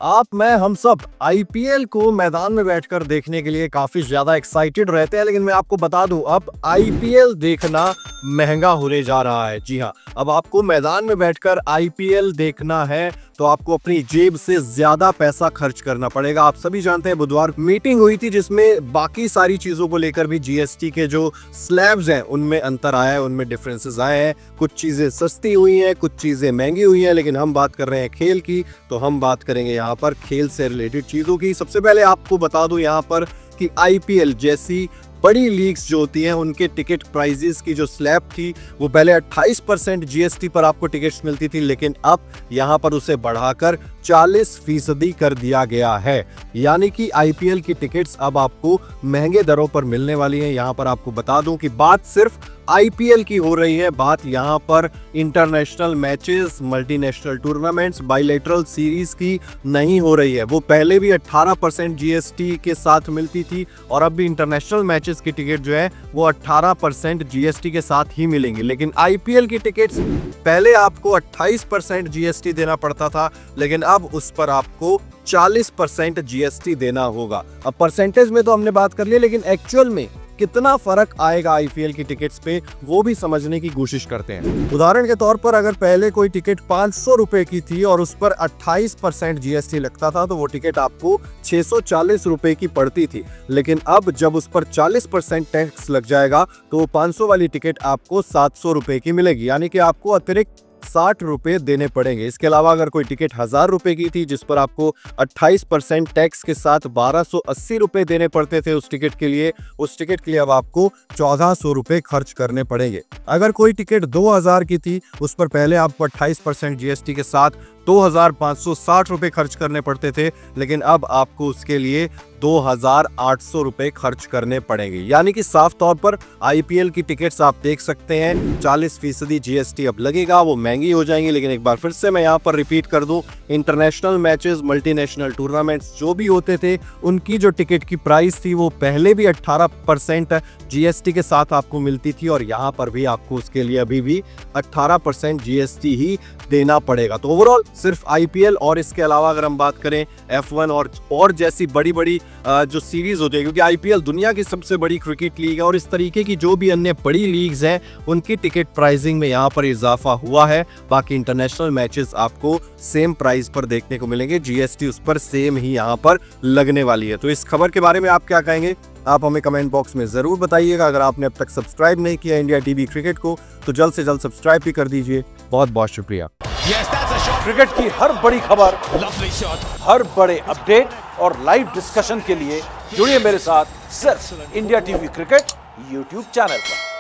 हम सब आईपीएल को मैदान में बैठकर देखने के लिए काफी ज्यादा एक्साइटेड रहते हैं, लेकिन मैं आपको बता दूं अब आईपीएल देखना महंगा होने जा रहा है। जी हां, अब आपको मैदान में बैठकर आईपीएल देखना है तो आपको अपनी जेब से ज्यादा पैसा खर्च करना पड़ेगा। आप सभी जानते हैं बुधवार मीटिंग हुई थी जिसमें बाकी सारी चीजों को लेकर भी जीएसटी के जो स्लैब्स हैं उनमें अंतर आया है, उनमें डिफरेंसेस आए हैं। कुछ चीजें सस्ती हुई हैं, कुछ चीजें महंगी हुई हैं, लेकिन हम बात कर रहे हैं खेल की, तो हम बात करेंगे यहाँ पर खेल से रिलेटेड चीजों की। सबसे पहले आपको बता दूं यहाँ पर कि आईपीएल जैसी बड़ी लीग्स जो होती हैं उनके टिकट प्राइजेस की जो स्लैब थी वो पहले 28% जीएसटी पर आपको टिकट्स मिलती थी, लेकिन अब यहां पर उसे बढ़ाकर 40% कर दिया गया है। यानी कि आईपीएल की टिकट्स अब आपको महंगे दरों पर मिलने वाली हैं। यहां पर आपको बता दूं कि बात सिर्फ आईपीएल की हो रही है, बात यहां पर international matches, multinational tournaments, bilateral series की नहीं हो रही है। वो पहले भी 18% जीएसटी के साथ मिलती थी और अब भी इंटरनेशनल मैचेस की टिकट जो है वो 18% जीएसटी के साथ ही मिलेंगी। लेकिन आईपीएल की टिकट्स पहले आपको 28% जीएसटी देना पड़ता था, लेकिन अब उस पर आपको 40% जीएसटी देना होगा। अब परसेंटेज में तो हमने बात कर लिया, लेकिन एक्चुअल में कितना फर्क आएगा आईपीएल की टिकट्स पे वो भी समझने की कोशिश करते हैं। उदाहरण के तौर पर अगर पहले कोई टिकट 500 रुपए की थी और उस पर 28% जीएसटी लगता था तो वो टिकट आपको 640 रुपए की पड़ती थी, लेकिन अब जब उस पर 40% टैक्स लग जाएगा तो 500 वाली टिकट आपको 700 रुपए की मिलेगी, यानी कि आपको अतिरिक्त 60 रुपए देने पड़ेंगे। इसके अलावा अगर कोई टिकट 1000 रुपए की थी जिस पर आपको 28% टैक्स के साथ 1280 रुपए देने पड़ते थे उस टिकट के लिए अब आपको 1400 रुपए खर्च करने पड़ेंगे। अगर कोई टिकट 2000 की थी उस पर पहले आपको 28% जीएसटी के साथ 2560 रुपए खर्च करने पड़ते थे, लेकिन अब आपको उसके लिए 2800 रुपए खर्च करने पड़ेंगे। यानी कि साफ तौर पर आईपीएल की टिकट्स आप देख सकते हैं 40% जीएसटी अब लगेगा, वो महंगी हो जाएंगी। लेकिन एक बार फिर से मैं यहाँ पर रिपीट कर दूं, इंटरनेशनल मैचेस, मल्टीनेशनल टूर्नामेंट्स जो भी होते थे उनकी जो टिकट की प्राइस थी वो पहले भी 18% जीएसटी के साथ आपको मिलती थी और यहाँ पर भी आपको उसके लिए अभी भी 18% जीएसटी ही देना पड़ेगा। तो ओवरऑल सिर्फ आईपीएल और इसके अलावा अगर हम बात करें F1 और जैसी बड़ी बड़ी जो सीरीज होती है, क्योंकि आईपीएल दुनिया की सबसे बड़ी क्रिकेट लीग है और इस तरीके की जो भी अन्य बड़ी लीग्स हैं उनकी टिकट प्राइसिंग में यहाँ पर इजाफा हुआ है। बाकी इंटरनेशनल मैचेस आपको सेम प्राइस पर देखने को मिलेंगे, जीएसटी उस पर सेम ही यहाँ पर लगने वाली है। तो इस खबर के बारे में आप क्या कहेंगे, आप हमें कमेंट बॉक्स में जरूर बताइएगा। अगर आपने अब तक सब्सक्राइब नहीं किया इंडिया टीवी क्रिकेट को तो जल्द से जल्द सब्सक्राइब भी कर दीजिए। बहुत बहुत शुक्रिया। क्रिकेट की हर बड़ी खबर, हर बड़े अपडेट और लाइव डिस्कशन के लिए जुड़िए मेरे साथ सिर्फ India TV cricket YouTube channel पर।